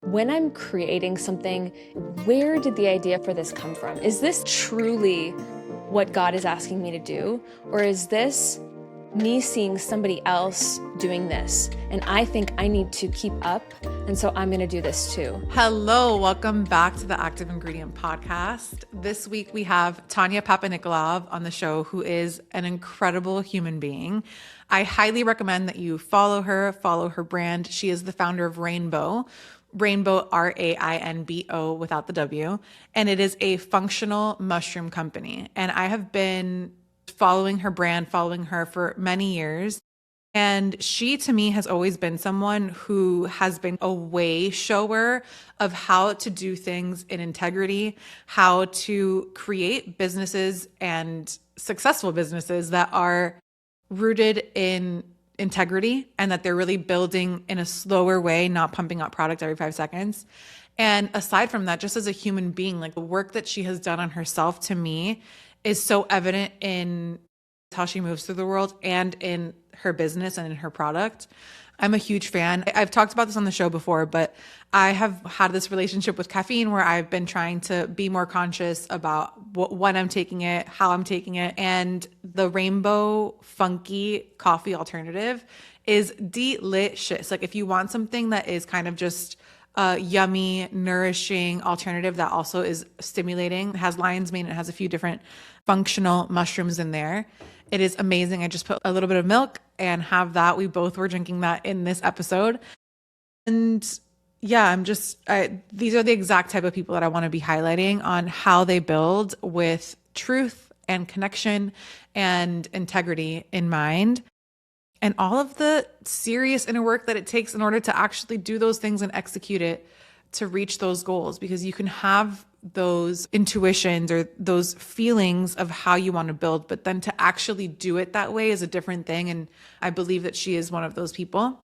When I'm creating something, where did the idea for this come from? Is this truly what God is asking me to do? Or is this me seeing somebody else doing this? And I think I need to keep up. And so I'm going to do this too. Hello, welcome back to the Active Ingredient podcast. This week we have Tonya Papanikolov on the show, who is an incredible human being. I highly recommend that you follow her brand. She is the founder of Rainbo, Rainbo without the W, and it is a functional mushroom company. And I have been following her brand, following her for many years. And she, to me, has always been someone who has been a way shower of how to do things in integrity, how to create businesses and successful businesses that are rooted in integrity and that they're really building in a slower way, not pumping out product every 5 seconds. And aside from that, just as a human being, like the work that she has done on herself, to me, is so evident in how she moves through the world and in her business and in her product. I'm a huge fan. I've talked about this on the show before, but I have had this relationship with caffeine where I've been trying to be more conscious about when I'm taking it, how I'm taking it. And the Rainbo Funky coffee alternative is delicious. Like if you want something that is kind of just a yummy, nourishing alternative that also is stimulating, it has lion's mane, it has a few different functional mushrooms in there. It is amazing. I just put a little bit of milk and have that. We both were drinking that in this episode. And yeah, these are the exact type of people that I want to be highlighting on how they build with truth and connection and integrity in mind. And all of the serious inner work that it takes in order to actually do those things and execute it to reach those goals, because you can have those intuitions or those feelings of how you want to build, but then to actually do it that way is a different thing. And I believe that she is one of those people.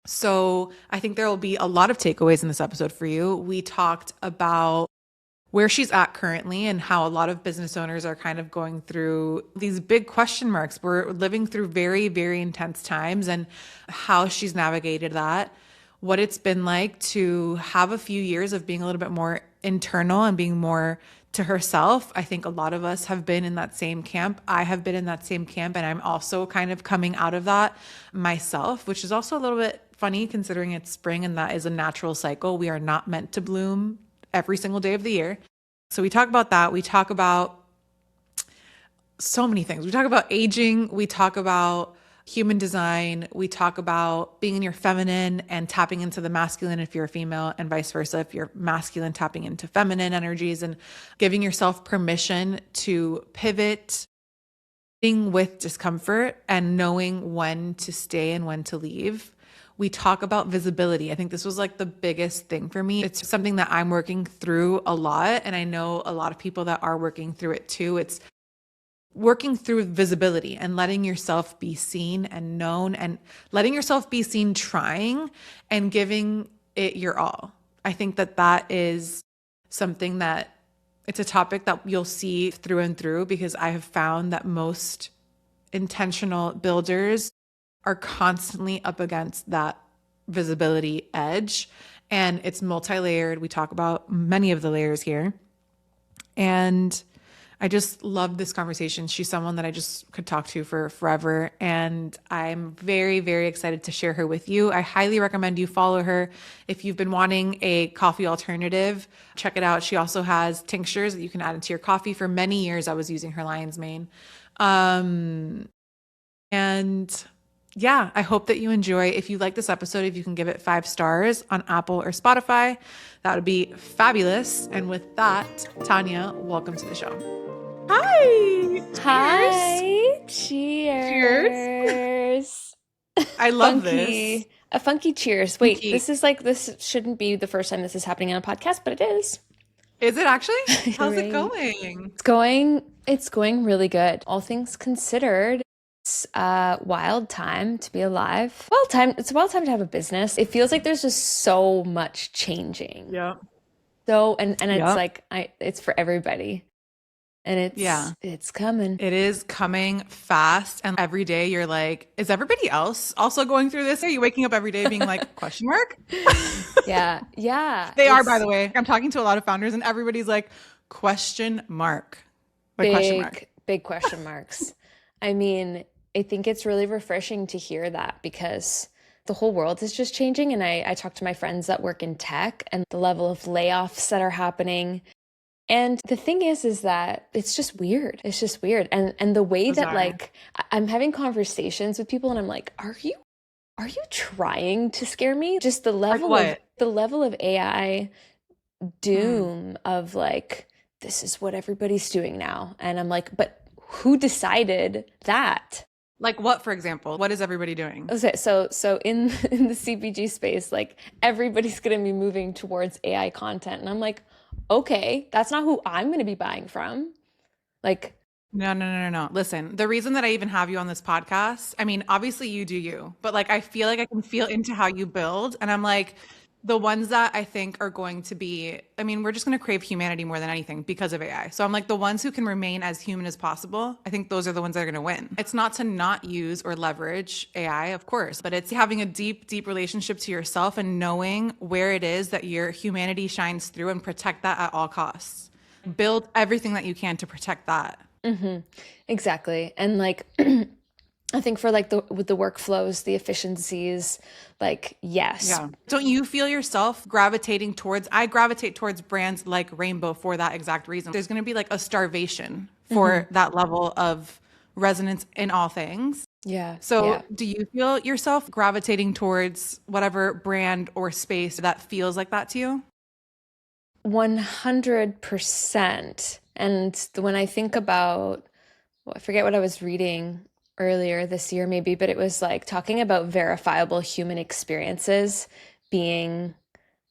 So I think there will be a lot of takeaways in this episode for you. We talked about where she's at currently and how a lot of business owners are kind of going through these big question marks. We're living through very, very intense times, and how she's navigated that, what it's been like to have a few years of being a little bit more internal and being more to herself. I think a lot of us have been in that same camp. I have been in that same camp, and I'm also kind of coming out of that myself, which is also a little bit funny considering it's spring and that is a natural cycle. We are not meant to bloom every single day of the year. So we talk about that. We talk about so many things. We talk about aging. We talk about human design. We talk about being in your feminine and tapping into the masculine if you're a female, and vice versa if you're masculine, tapping into feminine energies and giving yourself permission to pivot, being with discomfort and knowing when to stay and when to leave. We talk about visibility. I think this was like the biggest thing for me. It's something that I'm working through a lot, and I know a lot of people that are working through it too. It's working through visibility and letting yourself be seen and known, and letting yourself be seen trying and giving it your all. I think that that is something that it's a topic that you'll see through and through, because I have found that most intentional builders are constantly up against that visibility edge, and it's multi-layered. We talk about many of the layers here, and I just love this conversation. She's someone that I just could talk to for forever, and I'm very, very excited to share her with you. I highly recommend you follow her. If you've been wanting a coffee alternative, check it out. She also has tinctures that you can add into your coffee. For many years, I was using her lion's mane. And yeah, I hope that you enjoy. If you like this episode, if you can give it 5 stars on Apple or Spotify, that would be fabulous. And with that, Tonya, welcome to the show. Hi. Hi. Cheers. I love Funky. this. A funky cheers. Wait, Funky. this shouldn't be the first time this is happening on a podcast, but it is. Is it actually? How's Right. it going? It's going really good. All things considered, it's a wild time to be alive. It's a wild time to have a business. It feels like there's just so much changing. Yeah. So, and it's Yeah. like, it's for everybody. And Yeah. it's coming. It is coming fast. And every day you're like, is everybody else also going through this? Are you waking up every day being like, question mark? Yeah. Yeah. They are, by It's the way. I'm talking to a lot of founders and everybody's like, question mark. Like, question mark. big question marks. I mean, I think it's really refreshing to hear that because the whole world is just changing. And I talk to my friends that work in tech and the level of layoffs that are happening. And the thing is that it's just weird. It's just weird. And the way that Bizarre. like I'm having conversations with people and I'm like, are you trying to scare me? Just Like what? the level of AI Hmm. doom of like, this is what everybody's doing now. And I'm like, but who decided that? Like what, for example? What is everybody doing? Okay, so in in the CPG space, like everybody's gonna be moving towards AI content. And I'm like, okay, that's not who I'm gonna be buying from. Like, No, no, no, no, no. Listen, the reason that I even have you on this podcast, I mean, obviously you do you, but like I feel like I can feel into how you build. And I'm like, the ones that I think are going to be, I mean, we're just going to crave humanity more than anything because of AI. So I'm like, the ones who can remain as human as possible, I think those are the ones that are going to win. It's not to not use or leverage AI, of course, but it's having a deep, deep relationship to yourself and knowing where it is that your humanity shines through and protect that at all costs. Build everything that you can to protect that. exactly. And like I think for like the with the workflows, the efficiencies, like yes. Yeah. Don't you feel yourself gravitating towards, I gravitate towards brands like Rainbow for that exact reason. There's going to be like a starvation for that level of resonance in all things. Yeah. So, Yeah. do you feel yourself gravitating towards whatever brand or space that feels like that to you? 100%. And when I think about, well, I forget what I was reading earlier this year, maybe, but it was like talking about verifiable human experiences being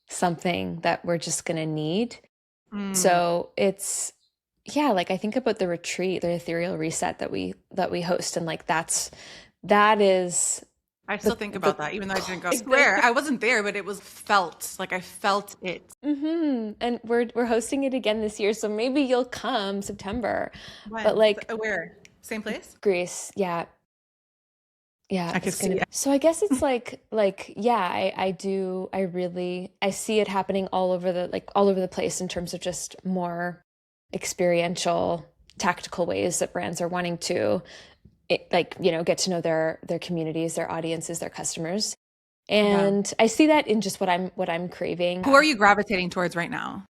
something that we're just going to need. Mm, So it's, yeah, like I think about the retreat, the ethereal reset that we host, and like that is I still think the about that, even though I didn't go. I swear, the I wasn't there, but it was felt. Like I felt it. And we're hosting it again this year, so maybe you'll come September. But When? like Where? Same place? Greece, yeah, yeah, I could it's gonna see be. it. So I guess it's like yeah, I do I really I see it happening all over the like all over the place in terms of just more experiential, tactical ways that brands are wanting to like get to know their communities, their audiences, their customers. Yeah. And I see that in just what I'm craving. Who are you gravitating towards right now?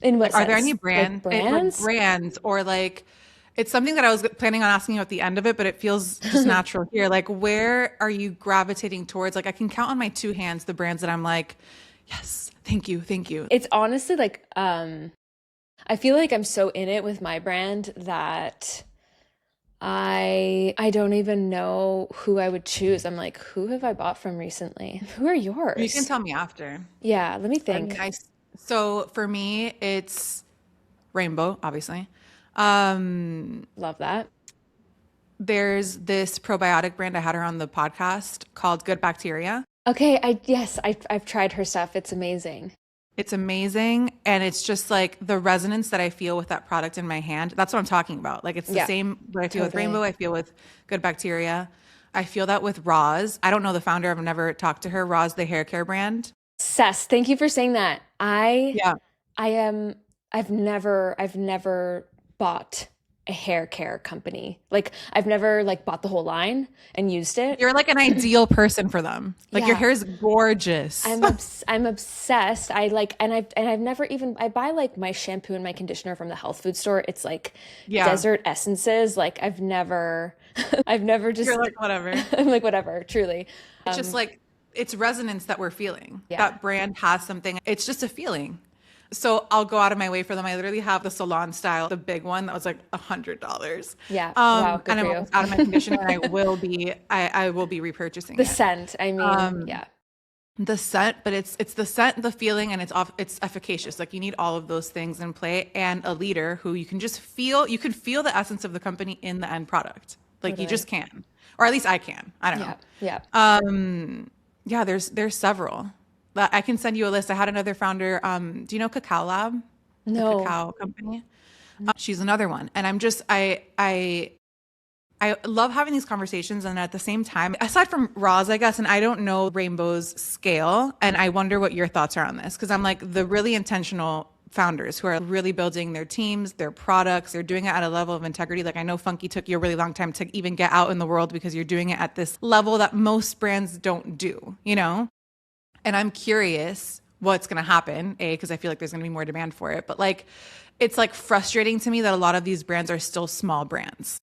In what Like, are there any sense? Like like brands? brands or like it's something that I was planning on asking you at the end of it, but it feels just natural here. Like, where are you gravitating towards? Like, I can count on my two hands the brands that I'm like, yes, thank you, thank you. It's honestly like I feel like I'm so in it with my brand that I don't even know who I would choose. I'm like, who have I bought from recently? Who are You can yours? tell me after. Yeah, let me I mean, think. so for me, it's Rainbow, obviously. Um, Love that. there's this probiotic brand I had her on the podcast called Good Bacteria. Okay, I've tried her stuff. It's amazing. It's amazing. And it's just like the resonance that I feel with that product in my hand. That's what I'm talking about. Like it's the Yeah, same what I feel with Rainbow, totally. I feel with Good Bacteria. I feel that with Roz. I don't know the founder. I've never talked to her. Roz, the hair care brand. Cess, thank you for saying that. Yeah. I am I've never bought a hair care company. Like I've never like bought the whole line and used it. You're like an ideal person for them. Like your Yeah, hair is gorgeous. I'm obsessed. I like and I've never even I buy like my shampoo and my conditioner from the health food store. It's like Yeah. desert essences. Like I've never I've never You're just like, whatever. I'm like whatever, truly. It's just like, it's resonance that we're feeling. Yeah, That brand has something. It's just a feeling. So I'll go out of my way for them. I literally have the salon style, the big one that was like $100. yeah. Wow, good And for I'm you. almost out of my conditioner and I will be repurchasing The it. scent. I mean, Um, yeah, the scent, but it's the scent, the feeling, and it's efficacious. Like you need all of those things in play and a leader who you can just feel, you can feel the essence of the company in the end product. Like you totally. just can. Or at least I can. I don't know. Yeah, yeah. Yeah, there's several. But I can send you a list. I had another founder. Do you know Cacao Lab, the No. cacao company? She's another one. And I love having these conversations. And at the same time, aside from Roz, I guess, and I don't know Rainbow's scale. And I wonder what your thoughts are on this. Cause I'm like the really intentional founders who are really building their teams, their products. They're doing it at a level of integrity. Like I know Funky took you a really long time to even get out in the world because you're doing it at this level that most brands don't do, you know? And I'm curious what's going to happen, because I feel like there's going to be more demand for it. But like, it's like frustrating to me that a lot of these brands are still small brands.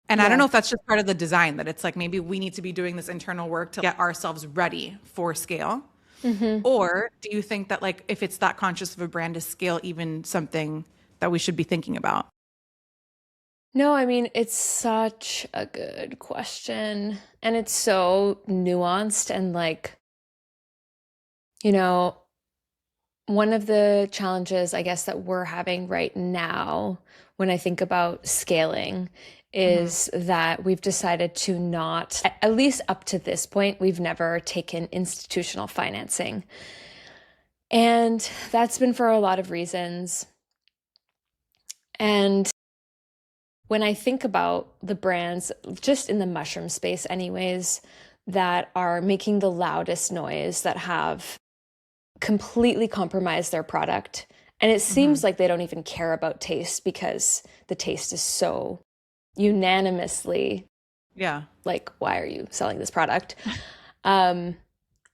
And I don't know if that's just part of the design, that it's like maybe we need to be doing this internal work to get ourselves ready for scale. Or do you think that like if it's that conscious of a brand, is scale even something that we should be thinking about? No, I mean, it's such a good question. And it's so nuanced and like, you know, one of the challenges, I guess, that we're having right now when I think about scaling is that we've decided to not, at least up to this point, we've never taken institutional financing. And that's been for a lot of reasons. And when I think about the brands, just in the mushroom space, anyways, that are making the loudest noise, that have completely compromised their product. And it seems like they don't even care about taste because the taste is so unanimously like, why are you selling this product? And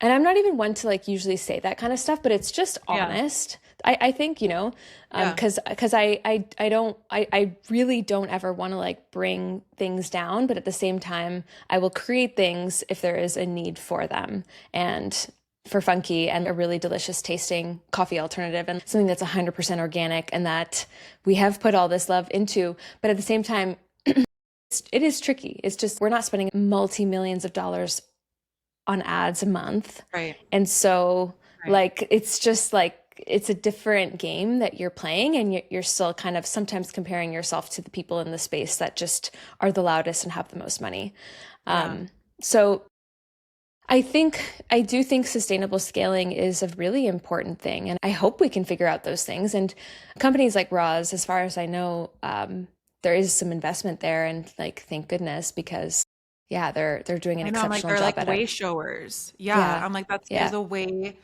I'm not even one to like usually say that kind of stuff, but it's just honest. I think, you know, because I really don't ever want to like bring things down, but at the same time, I will create things if there is a need for them. And for Funky and a really delicious tasting coffee alternative and something that's 100% organic and that we have put all this love into. But at the same time, it is tricky. It's just, we're not spending multi-millions of dollars on ads a month. Right. And so like, it's just like, it's a different game that you're playing, and you're still kind of sometimes comparing yourself to the people in the space that just are the loudest and have the most money. So I do think sustainable scaling is a really important thing, and I hope we can figure out those things. And companies like Roz, as far as I know, there is some investment there, and like, thank goodness, because they're doing an exceptional job like at way it. showers. I'm like, there's a way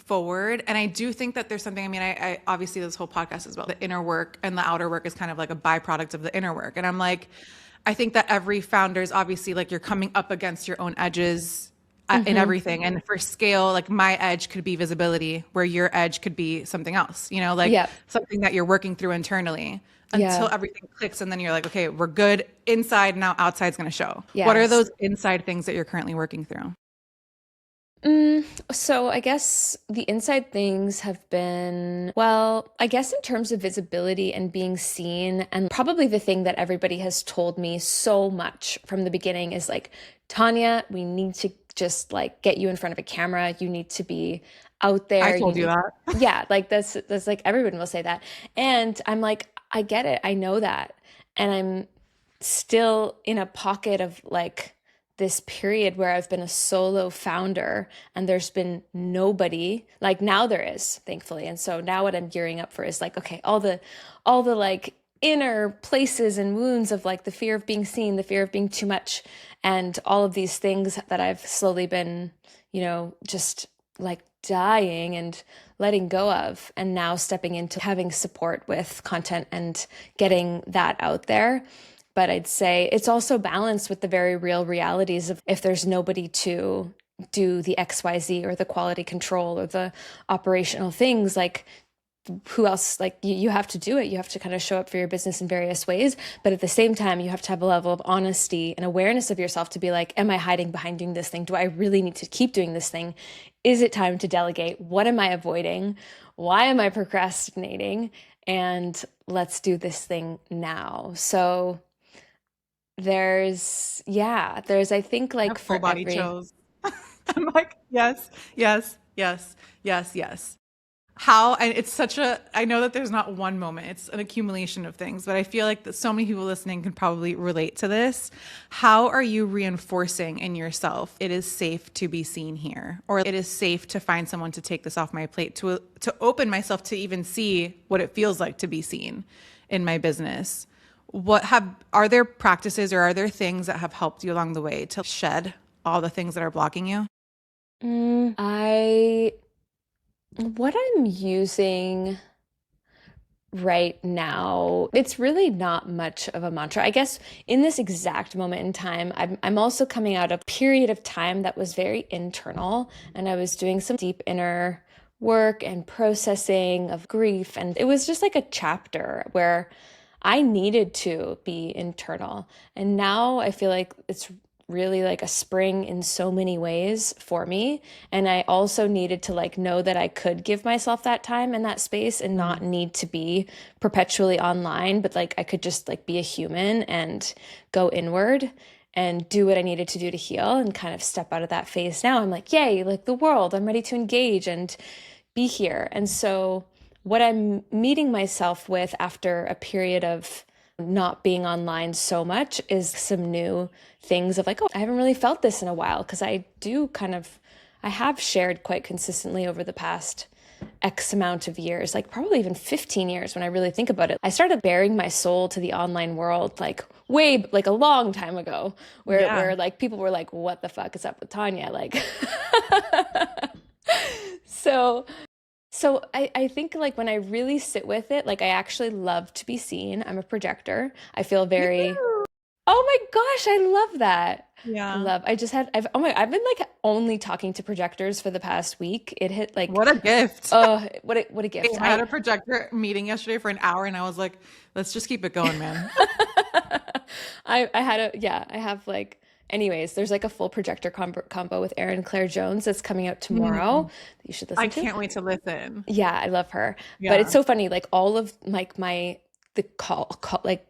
forward. And I do think that there's something, I mean, I obviously this whole podcast is about the inner work, and the outer work is kind of like a byproduct of the inner work. And I'm like, I think that every founder is obviously like, you're coming up against your own edges in everything. And for scale, like my edge could be visibility, where your edge could be something else, you know, like something that you're working through internally until everything clicks. And then you're like, okay, we're good inside, now outside's going to show. What are those inside things that you're currently working through? So I guess the inside things have been, well, I guess in terms of visibility and being seen, and probably the thing that everybody has told me so much from the beginning is like, Tonya, we need to just like get you in front of a camera. You need to be out there. I told you that. Yeah, like that's like, everyone will say that. And I'm like, I get it. I know that. And I'm still in a pocket of like this period where I've been a solo founder and there's been nobody. Like now there is, thankfully. And so now what I'm gearing up for is like, okay, all the like inner places and wounds of like the fear of being seen, the fear of being too much, and all of these things that I've slowly been, you know, just like dying and letting go of, and now stepping into having support with content and getting that out there. But I'd say it's also balanced with the very real realities of if there's nobody to do the XYZ or the quality control or the operational things, like who else, like you have to do it. You have to kind of show up for your business in various ways. But at the same time, you have to have a level of honesty and awareness of yourself to be like, am I hiding behind doing this thing? Do I really need to keep doing this thing? Is it time to delegate? What am I avoiding? Why am I procrastinating? And let's do this thing now. So there's I think like for full body chills. I'm like, yes. How, and it's such a, I know that there's not one moment, it's an accumulation of things, but I feel like that so many people listening can probably relate to this. How are you reinforcing in yourself, it is safe to be seen here, or it is safe to find someone to take this off my plate, to open myself to even see what it feels like to be seen? in my business. Are there practices or are there things that have helped you along the way to shed all the things that are blocking you? What I'm using right now, it's really not much of a mantra. I guess in this exact moment in time, I'm also coming out of a period of time that was very internal, and I was doing some deep inner work and processing of grief, and it was just like a chapter where I needed to be internal. And now I feel like it's really like a spring in so many ways for me. And I also needed to like know that I could give myself that time and that space and not need to be perpetually online, but like I could just like be a human and go inward and do what I needed to do to heal and kind of step out of that phase. Now I'm like, yay, like the world, I'm ready to engage and be here. And so what I'm meeting myself with after a period of not being online so much is some new things of like, oh, I haven't really felt this in a while, because I have shared quite consistently over the past X amount of years, like probably even 15 years when I really think about it. I started bearing my soul to the online world like like a long time ago, where like people were like, what the fuck is up with Tonya? Like, so I think like when I really sit with it, like I actually love to be seen. I'm a projector. I feel Me very, too. oh my gosh, I love that. Yeah. I've been like only talking to projectors for the past week. It hit like, What a gift. oh, what a gift. I had a projector meeting yesterday for an hour and I was like, let's just keep it going, man. I have like, anyways, there's like a full projector combo with Erin Claire Jones that's coming out tomorrow Mm. that you should I listen to. can't wait to listen. Yeah, I love her. But it's Yeah. so funny, like all of like the like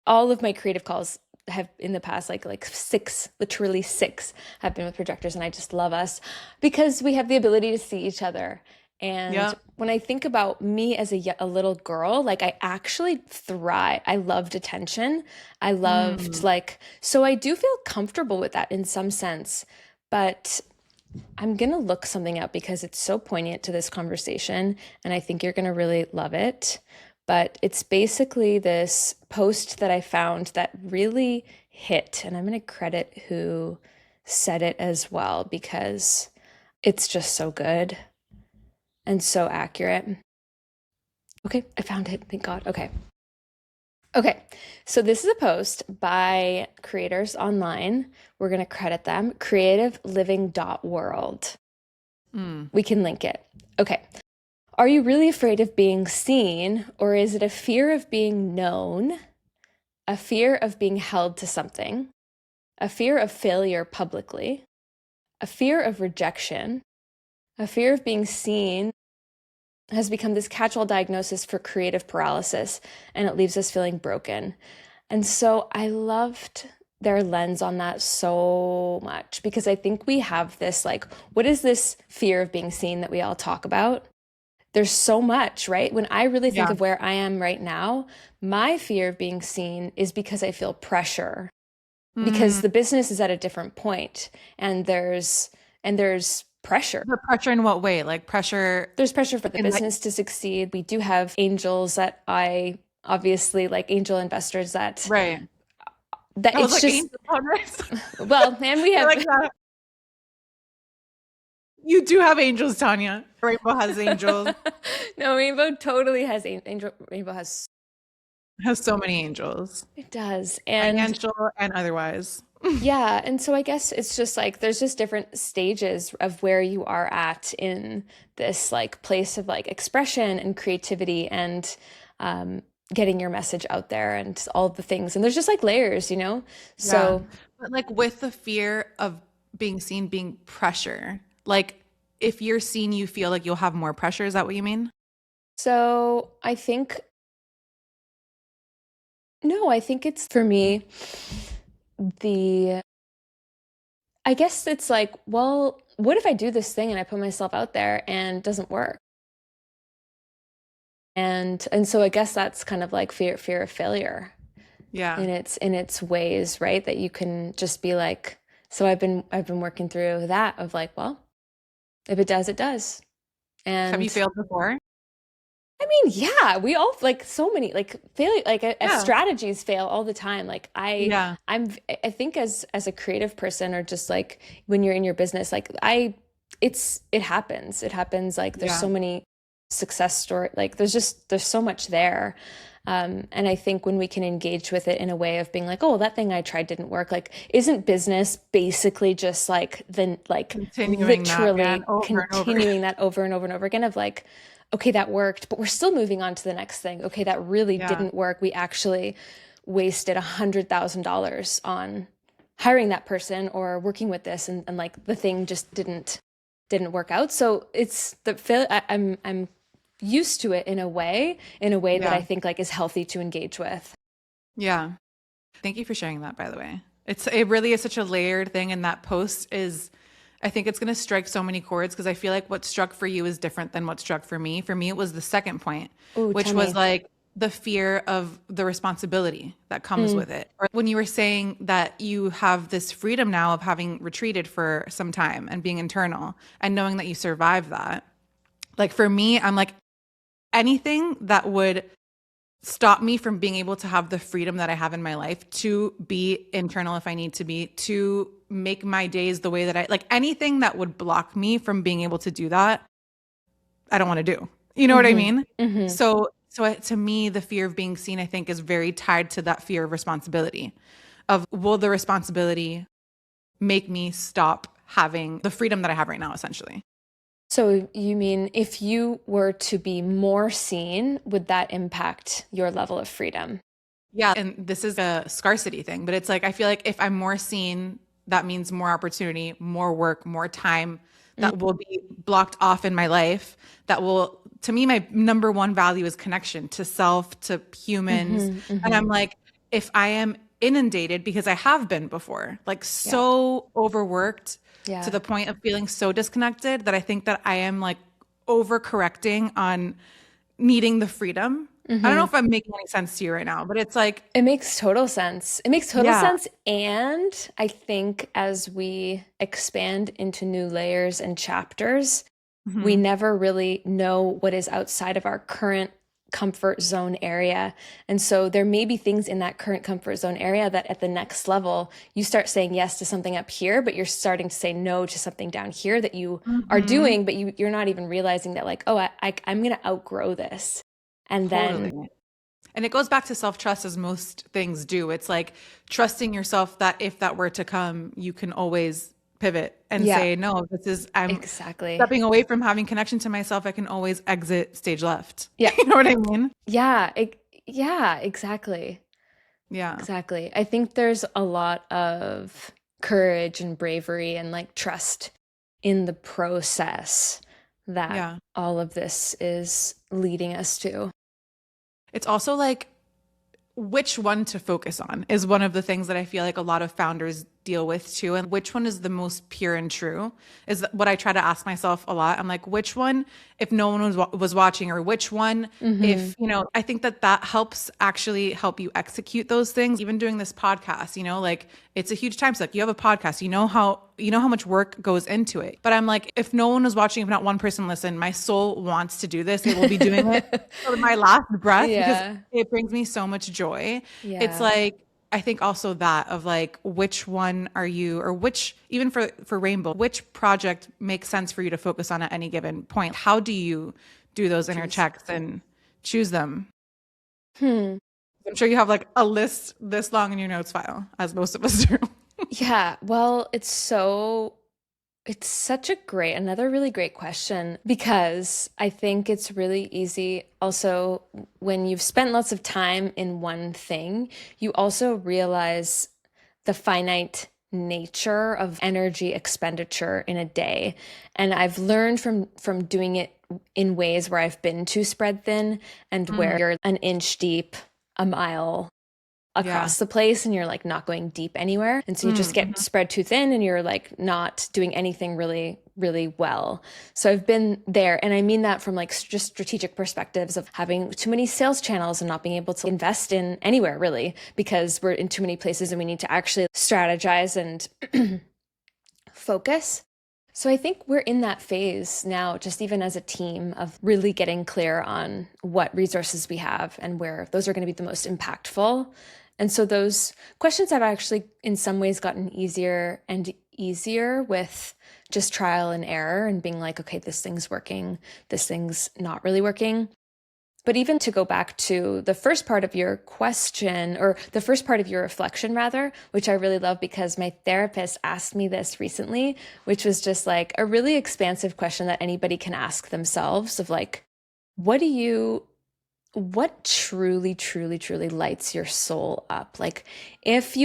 all of my creative calls have in the past like six, literally six, have been with projectors, and I just love us because we have the ability to see each other. And Yeah. when I think about me as a little girl, like I actually thrive. I loved attention. I loved Mm. like, so I do feel comfortable with that in some sense. But I'm gonna look something up because it's so poignant to this conversation, and I think you're gonna really love it. But it's basically this post that I found that really hit, and I'm gonna credit who said it as well because it's just so good and so accurate. Okay, I found it. Thank God. Okay. Okay, so this is a post by creators online. We're going to credit them, creativeliving.world. Mm. We can link it. Okay. Are you really afraid of being seen, or is it a fear of being known, a fear of being held to something, a fear of failure publicly, a fear of rejection, a fear of being seen has become this catch-all diagnosis for creative paralysis, and it leaves us feeling broken. And so I loved their lens on that so much, because I think we have this like, what is this fear of being seen that we all talk about? There's so much, right? When I really think Yeah. of where I am right now, my fear of being seen is because I feel pressure, because Mm. the business is at a different point, and there's pressure. The pressure in what way? Like pressure There's pressure for the in like, business to succeed. We do have angels that I obviously like, angel investors that right. I was it's like, just, angel hunters. well, and we You're have like, yeah, you do have angels, Tanya. Rainbow has angels, no, Rainbow totally has Rainbow has, has so many angels, it does. And financial and otherwise. yeah, and so I guess it's just like there's just different stages of where you are at in this like place of like expression and creativity and um, getting your message out there and all of the things. And there's just like layers, you know? Yeah. So But like with the fear of being seen being pressure, like if you're seen, you feel like you'll have more pressure. Is that what you mean? so I think no, I think it's for me the I guess it's like, well, what if I do this thing and I put myself out there and it doesn't work? And so I guess that's kind of like fear of failure Yeah. in its ways, right? That you can just be like, so I've been working through that of like, well, if it does, it does. Have you And failed before? I mean, yeah, we all like so many like failure like Yeah. strategies fail all the time. Like Yeah. I think as a creative person or just like when you're in your business, like it happens. It happens like there's Yeah. so many success story like there's so much there. And I think when we can engage with it in a way of being like, oh, well, that thing I tried didn't work. Like, isn't business basically just like then like Continuing that, man, literally over and over. continuing that over and over and over again of like, okay, that worked, but we're still moving on to the next thing. Okay, that really Yeah. didn't work. We actually wasted $100,000 on hiring that person or working with this, and like the thing just didn't work out. So it's the fail. I'm used to it in a way that I Yeah. think like is healthy to engage with. Yeah. Thank you for sharing that, by the way. It really is such a layered thing, and that post is, I think it's going to strike so many chords because I feel like what struck for you is different than what struck for me. For me, it was the second point, Ooh, which tell was me. like the fear of the responsibility that comes Mm, with it. Or when you were saying that you have this freedom now of having retreated for some time and being internal and knowing that you survived that. Like for me, I'm like anything that would stop me from being able to have the freedom that I have in my life to be internal if I need to be, to make my days the way that I like, anything that would block me from being able to do that, I don't want to do. You know what I mm-hmm, mean? mm-hmm. To me, the fear of being seen, I think, is very tied to that fear of responsibility. Of will the responsibility make me stop having the freedom that I have right now, essentially? So you mean if you were to be more seen, would that impact your level of freedom? Yeah. And this is a scarcity thing, but it's like, I feel like if I'm more seen, that means more opportunity, more work, more time Mm, that will be blocked off in my life. That will, to me, my number one value is connection to self, to humans. mm-hmm, And mm-hmm. I'm like, if I am inundated, because I have been before, like Yeah, so overworked to yeah. the point of feeling so disconnected that I think that I am like overcorrecting on needing the freedom. I don't know Mm-hmm. if I'm making any sense to you right now, but it's like, It makes total sense. It makes total yeah. sense. And I think as we expand into new layers and chapters, we Mhm. never really know what is outside of our current comfort zone area. And so there may be things in that current comfort zone area that at the next level, you start saying yes to something up here, but you're starting to say no to something down here that you are Mhm. doing, but you're not even realizing that like, oh, I'm going to outgrow this. And then, Totally. And it goes back to self-trust as most things do. It's like trusting yourself that if that were to come, you can always pivot and yeah, say, no, this is, I'm exactly. stepping away from having connection to myself. I can always exit stage left. Yeah. You know what I mean? Yeah. Yeah, exactly. Yeah. Exactly. I think there's a lot of courage and bravery and like trust in the process that Yeah. all of this is leading us to. It's also like which one to focus on is one of the things that I feel like a lot of founders deal with too. And which one is the most pure and true is what I try to ask myself a lot. I'm like, which one, if no one was watching, or which one, Hmm. if, I think that helps actually help you execute those things. Even doing this podcast, like it's a huge time suck. You have a podcast, you know how much work goes into it. But I'm like, if no one was watching, if not one person listened, my soul wants to do this. It will be doing it for my last breath because Yeah. it brings me so much joy. It's Yeah. like, I think also that of like, which one are you, or which, even for Rainbow, which project makes sense for you to focus on at any given point? How do you do those inner Choose. checks and choose them? Hmm. I'm sure you have like a list this long in your notes file, as most of us do. Yeah. Well, it's such a another really great question because I think it's really easy also when you've spent lots of time in one thing, you also realize the finite nature of energy expenditure in a day. And I've learned from doing it in ways where I've been too spread thin and where Mm, you're an inch deep, a mile yeah. across the place and you're like not going deep anywhere. And so you just get Mm-hmm. spread too thin and you're like not doing anything really, really well. So I've been there. And I mean that from like just strategic perspectives of having too many sales channels and not being able to invest in anywhere really because we're in too many places and we need to actually strategize and focus. So I think we're in that phase now, just even as a team, of really getting clear on what resources we have and where those are going to be the most impactful. And so those questions have actually, in some ways, gotten easier and easier with just trial and error and being like, okay, this thing's working, this thing's not really working. But even to go back to the first part of your question, or the first part of your reflection, rather, which I really love because my therapist asked me this recently, which was just like a really expansive question that anybody can ask themselves of like, what truly, truly, truly lights your soul up? Like, if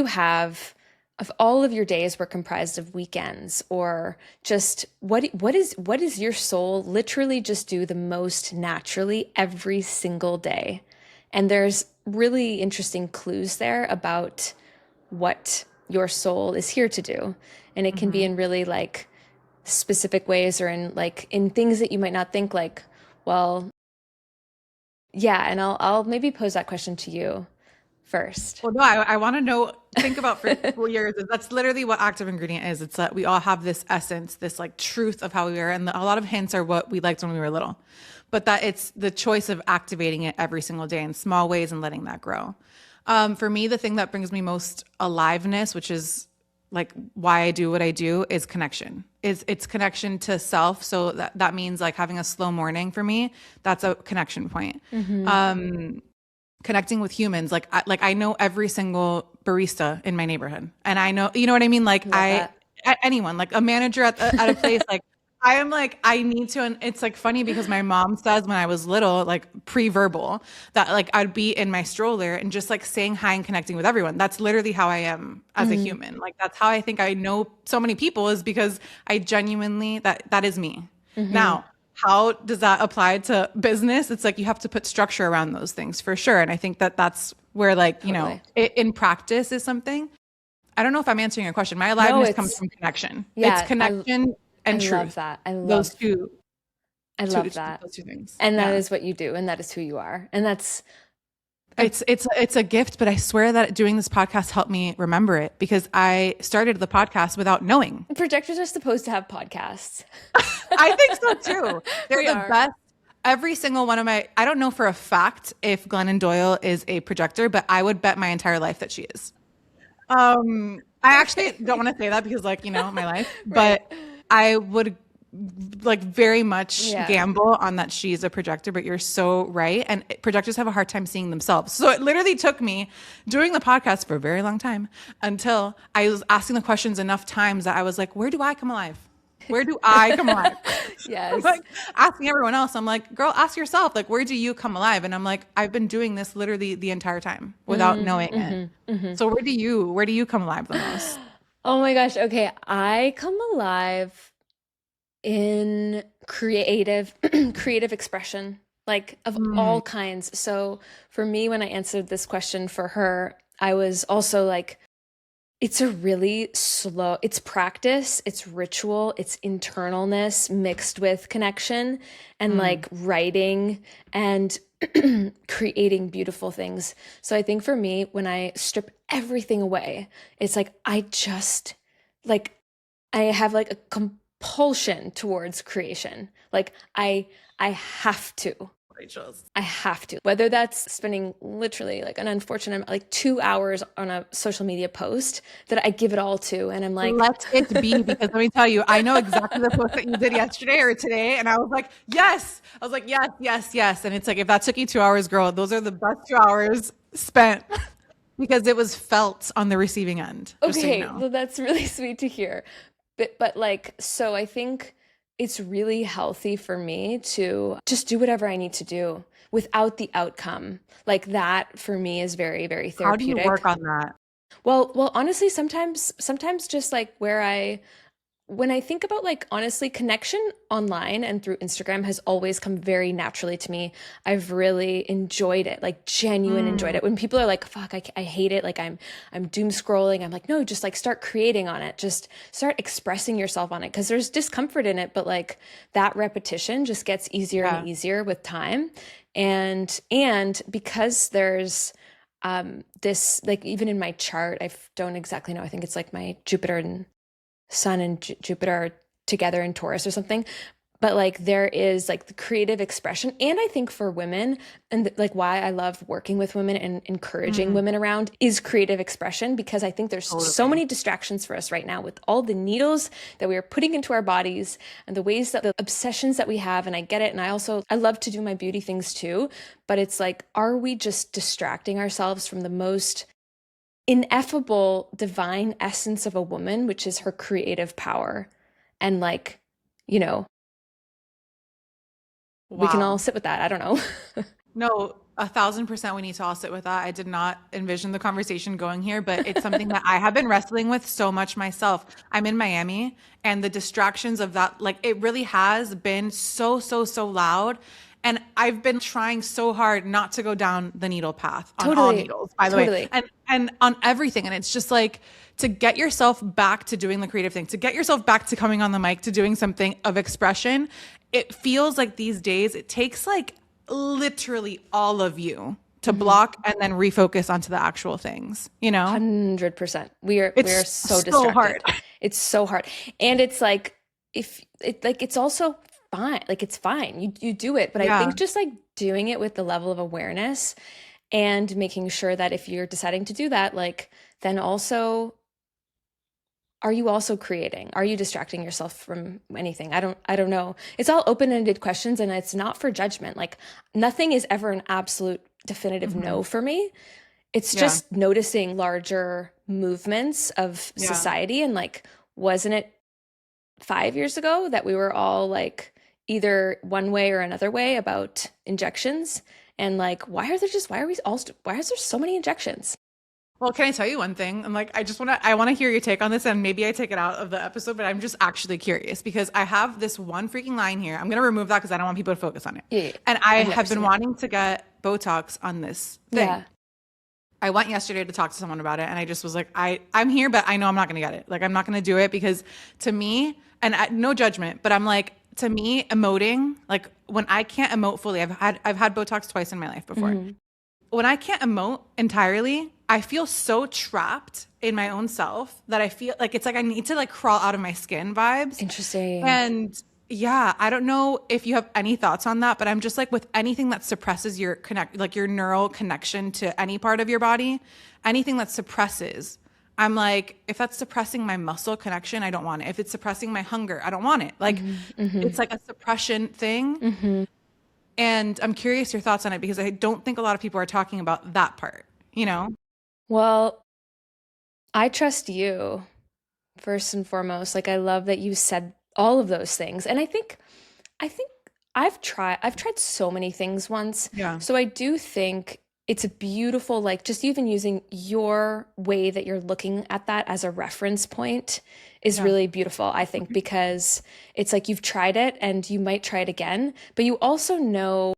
all of your days were comprised of weekends, or just what is your soul literally just do the most naturally every single day? And there's really interesting clues there about what your soul is here to do. And it can be in really like specific ways, or in things that you might not think, like, well, yeah. And I'll maybe pose that question to you first. Well, no, I want to know, think about for 4 years. That's literally what active ingredient is. It's that we all have this essence, this like truth of how we are. And a lot of hints are what we liked when we were little, but that it's the choice of activating it every single day in small ways and letting that grow. For me, the thing that brings me most aliveness, which is like why I do what I do, is connection. It's connection to self. So that means like having a slow morning for me. That's a connection point. Connecting with humans. Like I know every single barista in my neighborhood, and I know, you know what I mean? Like anyone, like a manager at a place, like I am like, I need to, and it's like funny because my mom says when I was little, like pre-verbal, that like I'd be in my stroller and just like saying hi and connecting with everyone. That's literally how I am as a human. Like that's how I think I know so many people, is because I genuinely, that is me. Now, how does that apply to business? It's like you have to put structure around those things for sure. And I think that that's where, like, you know, in practice is something. I don't know if I'm answering your question. My aliveness comes from connection. Yeah, it's connection and truth. I love that. Those two things. And that is what you do, and that is who you are. And that's it's a gift, but I swear that doing this podcast helped me remember it, because I started the podcast without knowing. Projectors are supposed to have podcasts. I think so too. They're the best. Every single one of I don't know for a fact if Glennon Doyle is a projector, but I would bet my entire life that she is. I actually don't want to say that because, like, you know, my life, but I would like very much gamble on that she's a projector. But you're so right. And projectors have a hard time seeing themselves. So it literally took me doing the podcast for a very long time until I was asking the questions enough times that I was like, where do I come alive? Where do I come alive? Yes. Like asking everyone else, I'm like, girl, ask yourself, like, where do you come alive? And I'm like, I've been doing this literally the entire time without knowing it. So where do you come alive the most? Oh my gosh. Okay. I come alive in creative expression, like of all kinds. So for me, when I answered this question for her, I was also like, it's a really slow, it's practice, it's ritual, it's internalness mixed with connection, and like writing and creating beautiful things. So I think for me, when I strip everything away, it's like I just like I have like a compulsion towards creation. Like I have to. I have to. Whether that's spending literally like an unfortunate like 2 hours on a social media post that I give it all to, and I'm like, let it be, because let me tell you, I know exactly the post that you did yesterday or today, and I was like, yes. I was like, yes, yes, yes. And it's like, if that took you 2 hours, girl, those are the best 2 hours spent because it was felt on the receiving end. Okay, so you know. Well, that's really sweet to hear. But like, so I think it's really healthy for me to just do whatever I need to do without the outcome. Like that for me is very, very therapeutic. How do you work on that? Well, honestly, sometimes just like when I think about like honestly connection online and through Instagram has always come very naturally to me. I've really enjoyed it, like genuine enjoyed it. When people are like, fuck, I hate it. Like I'm doom scrolling. I'm like, no, just like start creating on it. Just start expressing yourself on it. Cause there's discomfort in it, but like that repetition just gets easier and easier with time. And because there's this, like even in my chart, I don't exactly know. I think it's like my Jupiter and Sun and Jupiter are together in Taurus or something. But like there is like the creative expression. And I think for women, and like why I love working with women and encouraging women around is creative expression, because I think there's so many distractions for us right now with all the needles that we are putting into our bodies and the ways that the obsessions that we have. And I get it. And I love to do my beauty things too. But it's like, are we just distracting ourselves from the most ineffable divine essence of a woman, which is her creative power? And like, you know, we can all Wow. sit with that. I don't know. No, 1,000% we need to all sit with that. I did not envision the conversation going here, but it's something that I have been wrestling with so much myself. I'm in Miami, and the distractions of that, like it really has been so, so, so loud. And I've been trying so hard not to go down the needle path on all Totally. needles, by the way, Totally. and on everything. And it's just like to get yourself back to doing the creative thing, to get yourself back to coming on the mic, to doing something of expression. It feels like these days it takes like literally all of you to block and then refocus onto the actual things, you know? 100%. We are It's so so hard. distracted. It's so hard. And it's like if it like it's also fine. Like it's fine. You do it, but I Yeah. think just like doing it with the level of awareness and making sure that if you're deciding to do that, like then also are you also creating? Are you distracting yourself from anything? I don't know. It's all open-ended questions, and it's not for judgment. Like nothing is ever an absolute definitive Hmm. no for me. It's Yeah. just noticing larger movements of Yeah. society, and like wasn't it 5 years ago that we were all like either one way or another way about injections? And like why is there so many injections? Well, can I tell you one thing? I'm like, I want to hear your take on this, and maybe I take it out of the episode, but I'm just actually curious because I have this one freaking line here. I'm going to remove that because I don't want people to focus on it. Yeah, yeah. And I I've never have been seen it. wanting to get Botox on this thing. Yeah. I went yesterday to talk to someone about it, and I just was like, I'm here, but I know I'm not going to get it. Like, I'm not going to do it because to me, and no judgment, but I'm like, to me, emoting, like when I can't emote fully, I've had Botox twice in my life before. Mhm. When I can't emote entirely, I feel so trapped in my own self that I feel like it's like I need to like crawl out of my skin vibes. Interesting. And yeah, I don't know if you have any thoughts on that, but I'm just like with anything that suppresses your like your neural connection to any part of your body, anything that suppresses, I'm like, if that's suppressing my muscle connection, I don't want it. If it's suppressing my hunger, I don't want it. Like Hmm. it's like a suppression thing. Hmm. And I'm curious your thoughts on it because I don't think a lot of people are talking about that part, you know? Well, I trust you first and foremost. Like I love that you said all of those things. And I think I've tried so many things once. Yeah. So I do think it's a beautiful, like just even using your way that you're looking at that as a reference point is Yeah. really beautiful, I think, because it's like you've tried it and you might try it again, but you also know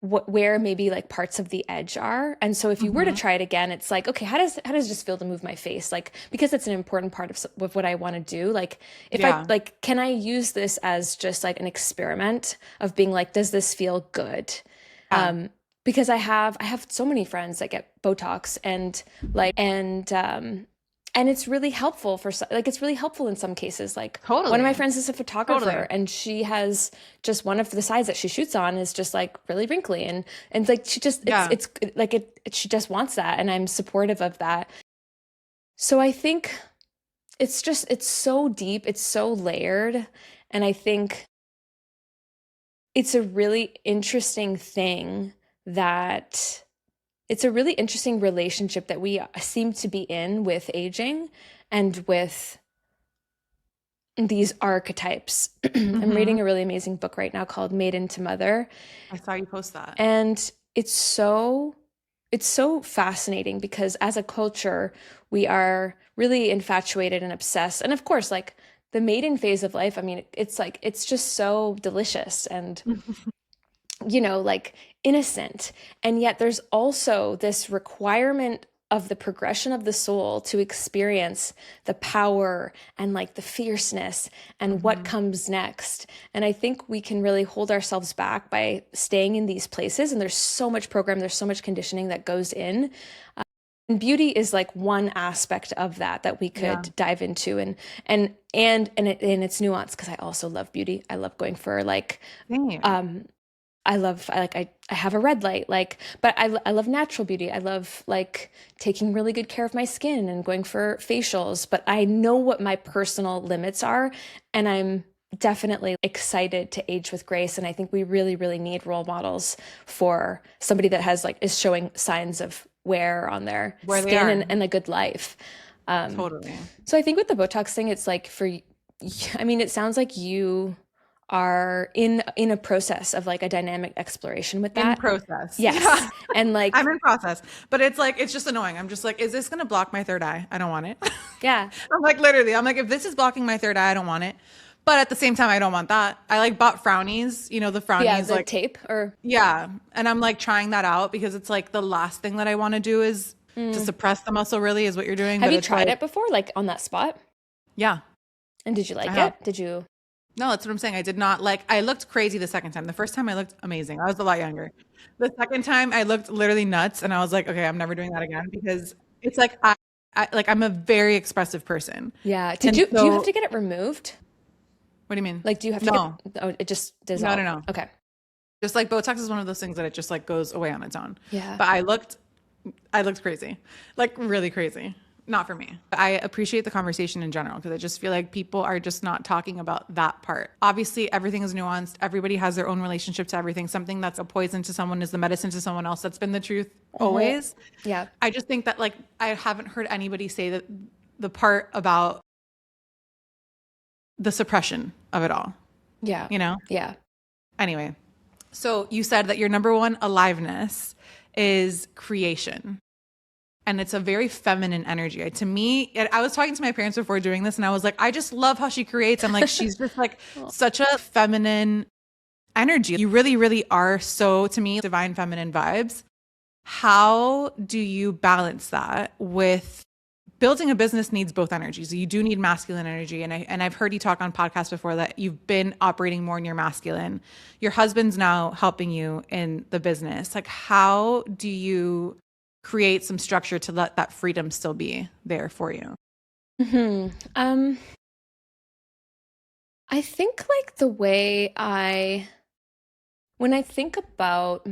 where maybe like parts of the edge are. And so if you were to Hmm. try it again, it's like, okay, how does it just feel to move my face? Like, because it's an important part of of what I want to do. Like, if I Yeah. like, can I use this as just like an experiment of being like, does this feel good? Yeah. Um, because I have so many friends that get Botox and it's really helpful like it's really helpful in some cases. Like one of my Totally. friends is a photographer, Totally. and she has just one of the sides that she shoots on is just like really wrinkly, and like she just Yeah. it's like she just wants that, and I'm supportive of that. So I think it's so deep, it's so layered, and I think it's a really interesting thing that it's a really interesting relationship that we seem to be in with aging and with these archetypes. I'm reading Hmm. a really amazing book right now called Made into Mother, I saw you post that. and it's so fascinating because as a culture we are really infatuated and obsessed. And of course, like the maiden phase of life, I mean, it's like it's just so delicious and like innocent. And yet there's also this requirement of the progression of the soul to experience the power and like the fierceness and what Hmm. comes next. And I think we can really hold ourselves back by staying in these places. And there's so much program, there's so much conditioning that goes in And beauty is like one aspect of that we could dive into, and it's nuanced, because I also love beauty. I love going for like Same. I have a red light, like, but I love natural beauty. I love like taking really good care of my skin and going for facials, but I know what my personal limits are, and I'm definitely excited to age with grace. And I think we really, really need role models for somebody that has like is showing signs of wear on their Where they skin are. and a good life. Totally. So I think with the Botox thing, it's like I mean, it sounds like you are in a process of like a dynamic exploration with In that. process. Yes. Yeah. And like, I'm in process. But it's like, it's just annoying. I'm just like, is this going to block my third eye? I don't want it. yeah, I'm like, literally, I'm like, if this is blocking my third eye, I don't want it. But at the same time, I don't want that. I like bought frownies, you know, the yeah, frownies, the like, tape or yeah. And I'm like trying that out because it's like the last thing that I want to do is to suppress the muscle, really, is what you're doing. have But you it's tried like, it before, like on that spot? yeah, And did you I like have. it? Did you? No, that's what I'm saying. I did not like, I looked crazy the second time. The first time I looked amazing. I was a lot younger. The second time I looked literally nuts and I was like, okay, I'm never doing that again because it's like, like I'm a very expressive person. Yeah. And Do you have so, to get it removed? what do you mean? Like, do you have to No, oh, it just no, no, dissolve? no. Okay. Just like Botox is one of those things that it just like goes away on its own. Yeah. But I looked crazy, like really crazy. Not for me. I appreciate the conversation in general because I just feel like people are just not talking about that part. Obviously, everything is nuanced. Everybody has their own relationship to everything. Something that's a poison to someone is the medicine to someone else. That's been the truth always. Yeah. I just think that like I haven't heard anybody say that the part about the suppression of it all, Yeah. you know? Yeah. Anyway, so you said that your number one aliveness is creation. And it's a very feminine energy. To me, I was talking to my parents before doing this and I was like, I just love how she creates. I'm like, she's just like such a feminine energy. You really, really are so, to me, divine feminine vibes. How do you balance that with building a business needs both energies. You do need masculine energy. And I've heard you talk on podcasts before that you've been operating more in your masculine. Your husband's now helping you in the business. Like, how do you create some structure to let that freedom still be there for you? I think like the way when I think about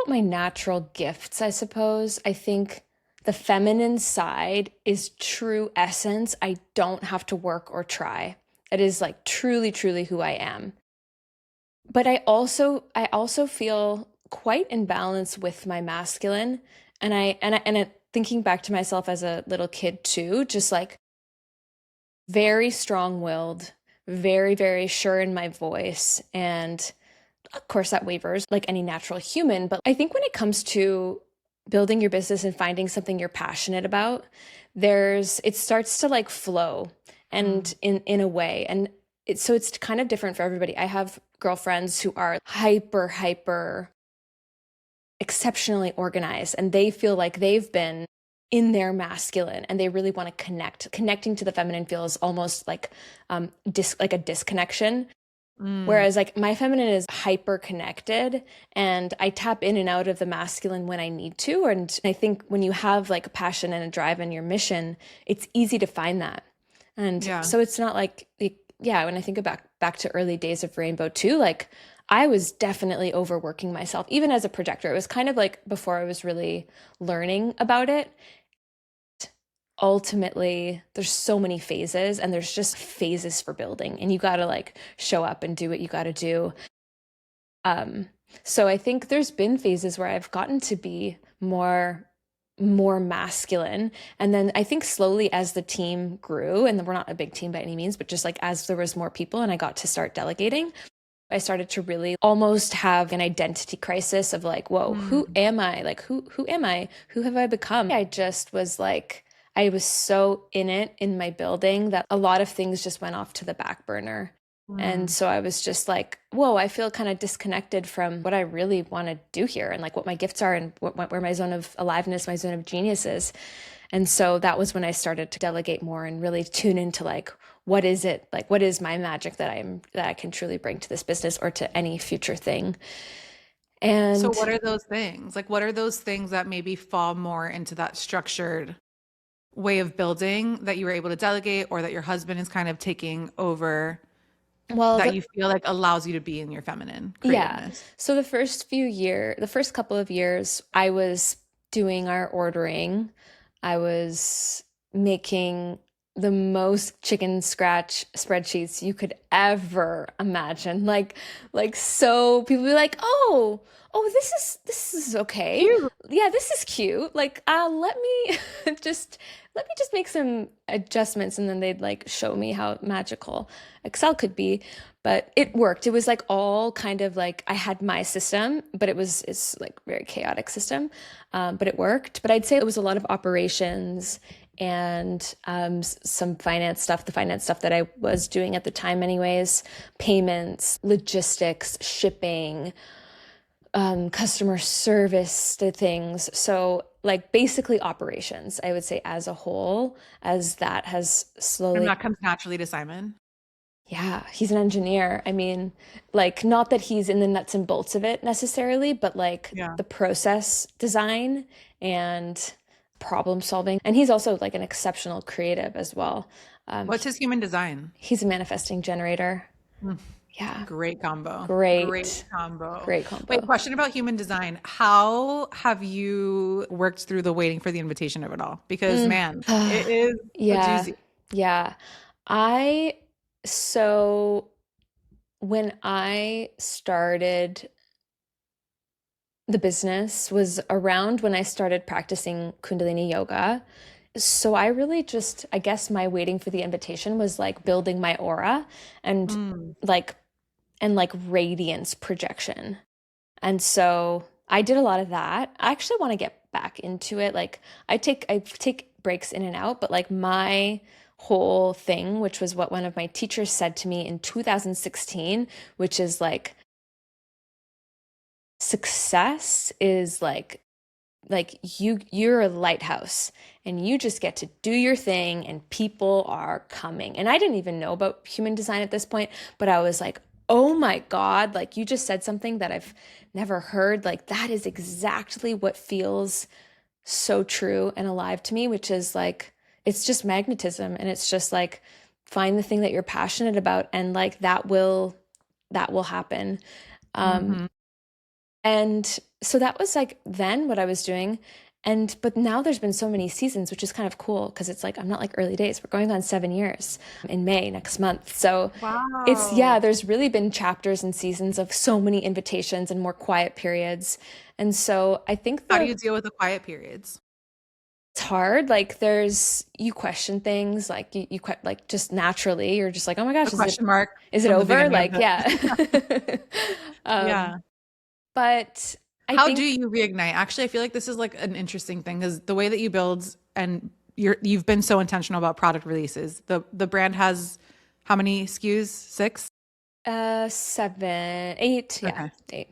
my natural gifts, I suppose, I think the feminine side is true essence. I don't have to work or try. It is like truly, truly who I am. But I also feel quite in balance with my masculine. Thinking back to myself as a little kid too, just like very strong-willed, very, very sure in my voice. And of course that wavers like any natural human. But I think when it comes to building your business and finding something you're passionate about, it starts to like flow and in a way. And so it's kind of different for everybody. I have girlfriends who are hyper exceptionally organized, and they feel like they've been in their masculine and they really want to connect. Connecting to the feminine feels almost like like a disconnection. Whereas like my feminine is hyper connected and I tap in and out of the masculine when I need to. And I think when you have like a passion and a drive in your mission, it's easy to find that. And so it's not like, when I think back to early days of Rainbow too, like I was definitely overworking myself, even as a projector. It was kind of like before I was really learning about it. Ultimately, there's so many phases and there's just phases for building, and you got to like show up and do what you got to do. So I think there's been phases where I've gotten to be more masculine. And then I think slowly as the team grew, and we're not a big team by any means, but just like as there was more people and I got to start delegating, I started to really almost have an identity crisis of like, whoa, who am I? Like, who am I? Who have I become? I just was like, I was so in my building that a lot of things just went off to the back burner. And so I was just like, whoa, I feel kind of disconnected from what I really want to do here and like what my gifts are and where my zone of aliveness, my zone of genius is. And so that was when I started to delegate more and really tune into like, what is it? Like, what is my magic that I can truly bring to this business or to any future thing? So And what are those things? Like, what are those things that maybe fall more into that structured way of building that you were able to delegate, or that your husband is kind of taking over, well, that you feel like allows you to be in your feminine yeah. creativeness? So the first couple of years, I was doing our ordering. I was making the most chicken scratch spreadsheets you could ever imagine. Like so people be like, "Oh, this is okay. Cute. Yeah, this is cute. Like, let me just let me just make some adjustments," and then they'd like show me how magical Excel could be. But it worked. It was like all kind of like I had my system, but it's like very chaotic system. But it worked. But I'd say it was a lot of operations and some finance stuff, the finance stuff that I was doing at the time, anyways, payments, logistics, shipping, customer service to things. So, like, basically operations, I would say, as a whole, as that has And slowly. that comes naturally to Simon. Yeah, he's an engineer. I mean, like, not that he's in the nuts and bolts of it necessarily, but like Yeah. the process design and problem solving. And he's also like an exceptional creative as well. What's his human design? He's a manifesting generator. Mm, Yeah, great combo. Great great, combo. great Wait, combo. question about human design. How have you worked through the waiting for the invitation of it all? Because Mm. man, it is a Yeah, doozy. yeah. I, so when I started the business was around when I started practicing Kundalini yoga. So I really just, I guess my waiting for the invitation was like building my aura and Mm. like like radiance projection. And so I did a lot of that. I actually want to get back into it. Like I take breaks in and out, but like my whole thing, which was what one of my teachers said to me in 2016, which is like success is like you're a lighthouse and you just get to do your thing and people are coming. And I didn't even know about human design at this point, but I was like, "Oh my God, like you just said something that I've never heard. Like that is exactly what feels so true and alive to me, which is like it's just magnetism and it's just like find the thing that you're passionate about and like that will happen." Um Hmm. and so that was like then what I was doing. And but now there's been so many seasons, which is kind of cool because it's like I'm not like early days. We're going on 7 years in May next month. So it's, Wow. yeah, there's really been chapters and seasons of so many invitations and more quiet periods. And so I think How do you deal with the quiet periods? it's hard. Like there's you question things like like just naturally you're just like, "Oh my A gosh, question mark is it from the over?" beginning of Like, the yeah. um Yeah. but I How do think you reignite? Actually, I feel like this is like an interesting thing because the way that you build, and you've been so intentional about product releases. The brand has how many SKUs? 6? 7, 8, yeah, Okay. 8.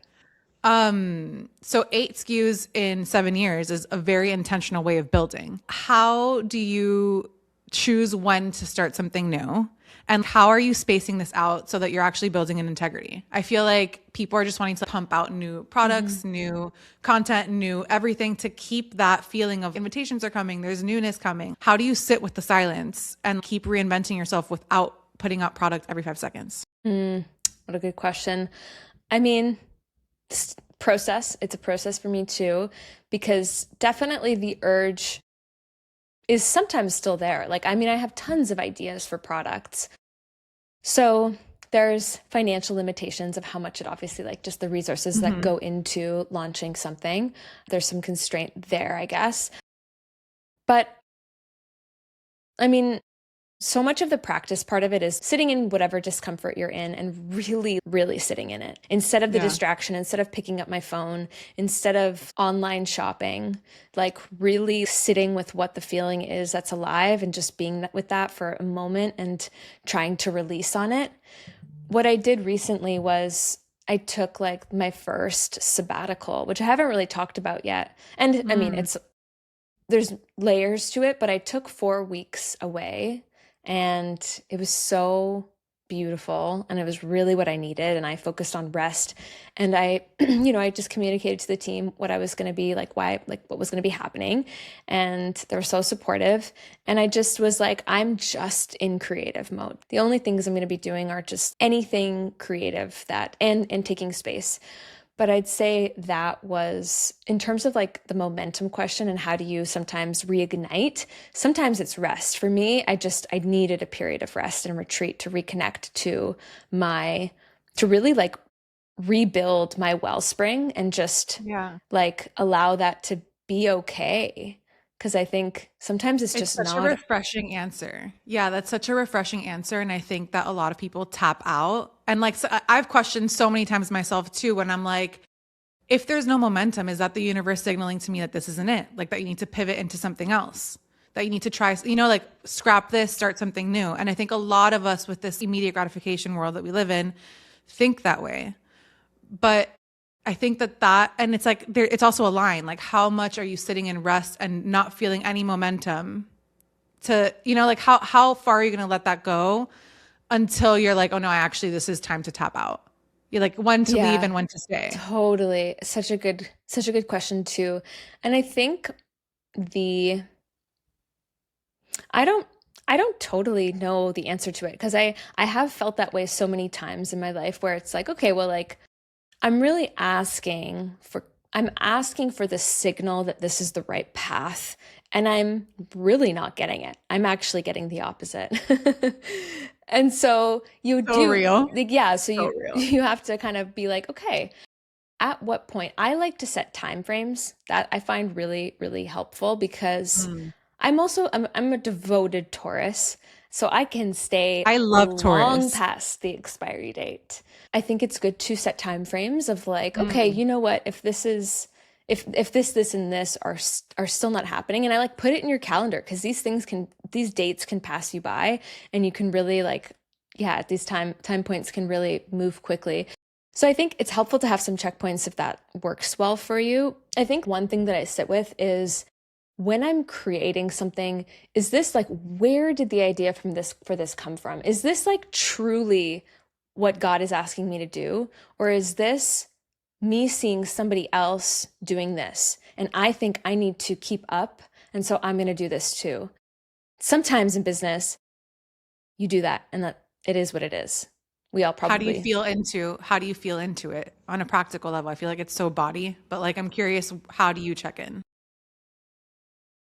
So 8 SKUs in 7 years is a very intentional way of building. How do you choose when to start something new? And how are you spacing this out so that you're actually building an integrity? I feel like people are just wanting to pump out new Mhm. products, new content, new everything to keep that feeling of invitations are coming, there's newness coming. How do you sit with the silence and keep reinventing yourself without putting out product every 5 seconds? What a good question. I mean, it's a process for me too, because definitely the urge is sometimes still there. Like, I mean, I have tons of ideas for products. So there's financial limitations of how much it obviously, like just the resources that Hmm. go into launching something. There's some constraint there, I guess. But I mean, so much of the practice part of it is sitting in whatever discomfort you're in and really, really sitting in it instead of the Yeah. distraction, instead of picking up my phone, instead of online shopping, like really sitting with what the feeling is that's alive and just being with that for a moment and trying to release on it. What I did recently was I took like my first sabbatical, which I haven't really talked about yet. And I mean, Mm. there's layers to it, but I took 4 weeks away and it was so beautiful and it was really what I needed. And I focused on rest. And I, I just communicated to the team what I was going to be like, what was going to be happening. And they were so supportive. And I just was like, I'm just in creative mode. The only things I'm going to be doing are just anything creative and taking space. But I'd say that was in terms of like the momentum question and how do you sometimes reignite? Sometimes it's rest. For me, I needed a period of rest and retreat to reconnect to really like rebuild my wellspring and just like allow that to be okay. Because I think sometimes it's just such a not. refreshing answer. Yeah, that's such a refreshing answer. And I think that a lot of people tap out. And like, so I've questioned so many times myself too, when I'm like, if there's no momentum, is that the universe signaling to me that this isn't it? Like that you need to pivot into something else, that you need to try, like scrap this, start something new. And I think a lot of us with this immediate gratification world that we live in think that way. But I think and it's like it's also a line, like how much are you sitting in rest and not feeling any momentum to, like how far are you going to let that go until you're like, oh no, this is time to tap out. You're like when to leave and when to stay. Totally. Such a good question too. And I think I don't totally know the answer to it because I have felt that way so many times in my life where it's like, okay, well, like I'm asking for the signal that this is the right path, and I'm really not getting it. I'm actually getting the opposite. And so Real. yeah, so you have to kind of be like, okay, at what point? I like to set time frames that I find really, really helpful because I'm a devoted Taurus, so I can stay I love long Taurus. past the expiry date. I think it's good to set time frames of like, okay, you know what? If this, and this are still not happening, and I like put it in your calendar because these dates can pass you by, and you can really like, yeah, these time points can really move quickly. So I think it's helpful to have some checkpoints if that works well for you. I think one thing that I sit with is when I'm creating something, is this like, where did the idea for this come from? Is this like truly what God is asking me to do? Or is this me seeing somebody else doing this? And I think I need to keep up. And so I'm going to do this too. Sometimes in business, you do that and that it is what it is. We all probably. How do you feel into it on a practical level? I feel like it's so body, but like, I'm curious, how do you check in?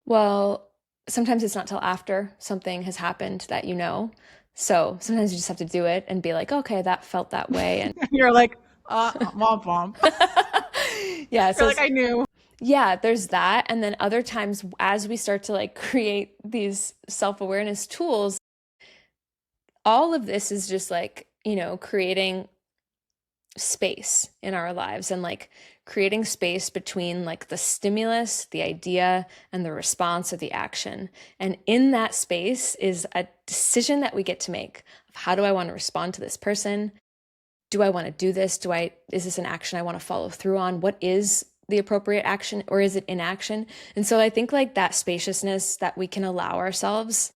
Well, sometimes it's not till after something has happened that you know. So sometimes you just have to do it and be like, okay, that felt that way. And You're like, womp womp. yeah, You're like, I knew. yeah, there's that. And then other times as we start to like create these self-awareness tools, all of this is just like, creating space in our lives and like creating space between like the stimulus, the idea, and the response of the action. And in that space is a decision that we get to make of how do I want to respond to this person? Do I want to do this? Is this an action I want to follow through on? What is the appropriate action, or is it inaction? And so I think like that spaciousness that we can allow ourselves,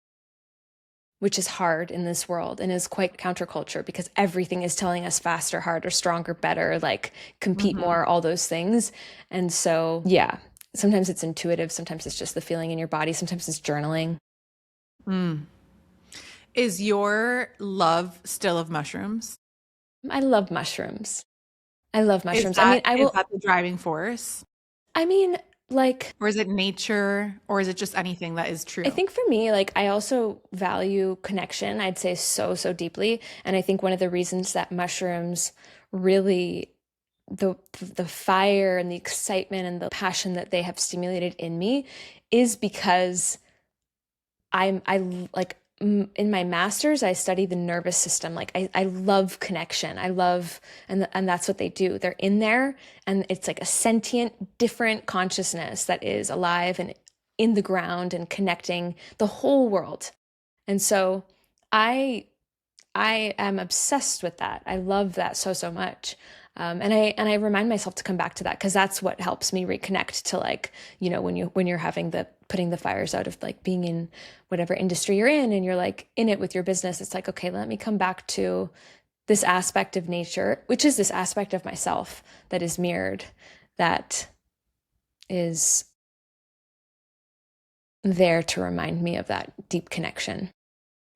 which is hard in this world and is quite counterculture because everything is telling us faster, harder, stronger, better, like compete more, all those things. And so, yeah, sometimes it's intuitive. Sometimes it's just the feeling in your body. Sometimes it's journaling. Is your love still of mushrooms? I love mushrooms. I love mushrooms. Is that the driving force? I mean, like, or is it nature, or is it just anything that is true? I think for me, like, I also value connection, I'd say so, so deeply. And I think one of the reasons that mushrooms really, the fire and the excitement and the passion that they have stimulated in me is because I like in my master's, I study the nervous system. Like I love connection. I love, and that's what they do. They're in there and it's like a sentient, different consciousness that is alive and in the ground and connecting the whole world. And so I I am obsessed with that. I love that so, so much. And I remind myself to come back to that because that's what helps me reconnect to like, when you're having putting the fires out of like being in whatever industry you're in and you're like in it with your business. It's like, okay, let me come back to this aspect of nature, which is this aspect of myself that is mirrored, that is there to remind me of that deep connection.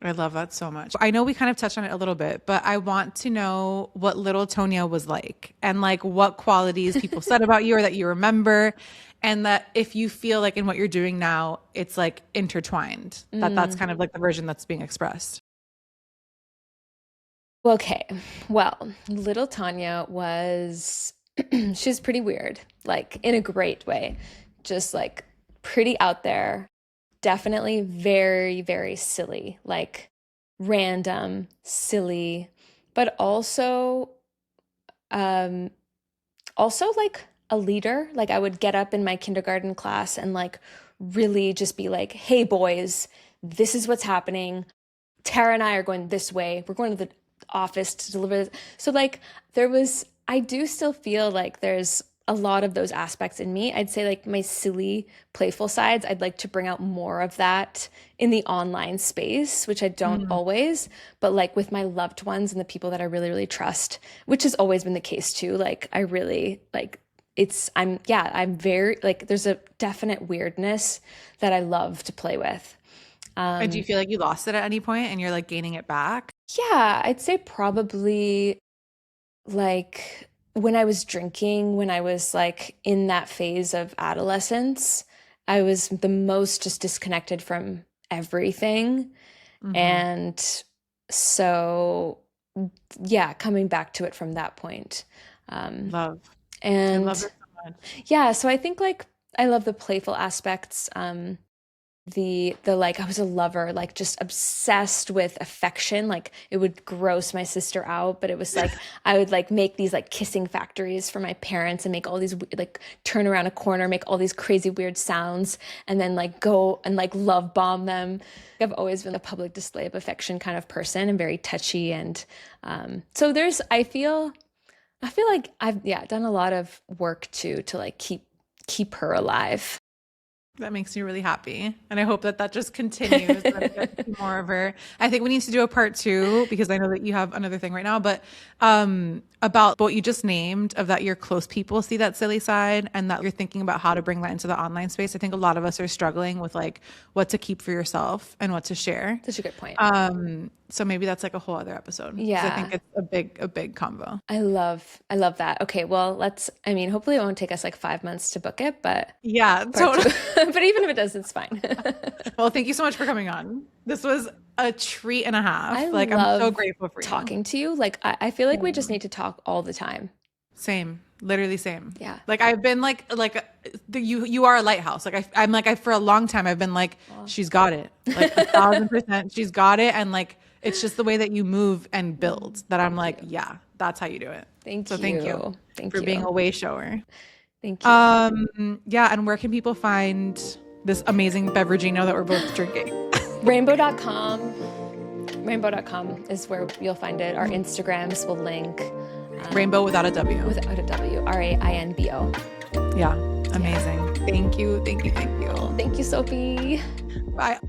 I love that so much. I know we kind of touched on it a little bit, but I want to know what little Tonya was like and like what qualities people said about you or that you remember. And that if you feel like in what you're doing now, it's like intertwined, that's kind of like the version that's being expressed. Okay. Well, little Tonya was, she's pretty weird, like in a great way, just like pretty out there. Definitely very, very silly, like random, silly, but also like a leader. Like I would get up in my kindergarten class and like really just be like, hey boys, this is what's happening. Tara and I are going this way. We're going to the office to deliver this. So like I do still feel like there's a lot of those aspects in me. I'd say like my silly, playful sides, I'd like to bring out more of that in the online space, which I don't always, but like with my loved ones and the people that I really, really trust, which has always been the case too. Like I really like I'm very like, there's a definite weirdness that I love to play with. And do you feel like you lost it at any point and you're like gaining it back? Yeah, I'd say probably like when I was drinking, when I was like in that phase of adolescence, I was the most just disconnected from everything. And so, yeah, coming back to it from that point. Love. I And love it so much. yeah, so I think like I love the playful aspects. The like I was a lover, like just obsessed with affection. Like it would gross my sister out, but it was like I would like make these like kissing factories for my parents and make all these like turn around a corner, make all these crazy weird sounds, and then like go and like love bomb them. I've always been a public display of affection kind of person and very touchy. And so I feel like I've done a lot of work to like keep her alive. That makes me really happy. And I hope that just continues. That I get to see more of her. I think we need to do a part 2 because I know that you have another thing right now, but about what you just named of that your close people see that silly side and that you're thinking about how to bring that into the online space. I think a lot of us are struggling with like what to keep for yourself and what to share. That's a good point. So maybe that's like a whole other episode. Yeah. I think it's a big combo. I love that. Okay, well, hopefully it won't take us like 5 months to book it, but yeah, totally. But even if it does, it's fine. Well, thank you so much for coming on. This was a treat and a half. I'm so grateful for you. Talking to you. Like, I feel like we just need to talk all the time. Same, literally same. Yeah. Like I've been you are a lighthouse. Like I'm like for a long time I've been like, she's got it. Like 1,000%, she's got it. And like, it's just the way that you move and build that I'm like, yeah, that's how you do it. Thank you. Thank you for being a way shower. Thank you. Yeah. And where can people find this amazing beverageino that we're both drinking? Rainbo.com. Rainbo.com is where you'll find it. Our Instagrams will link. Rainbo without a W. Without a W. Rainbo. Yeah. Amazing. Yeah. Thank you. Thank you, Sophie. Bye.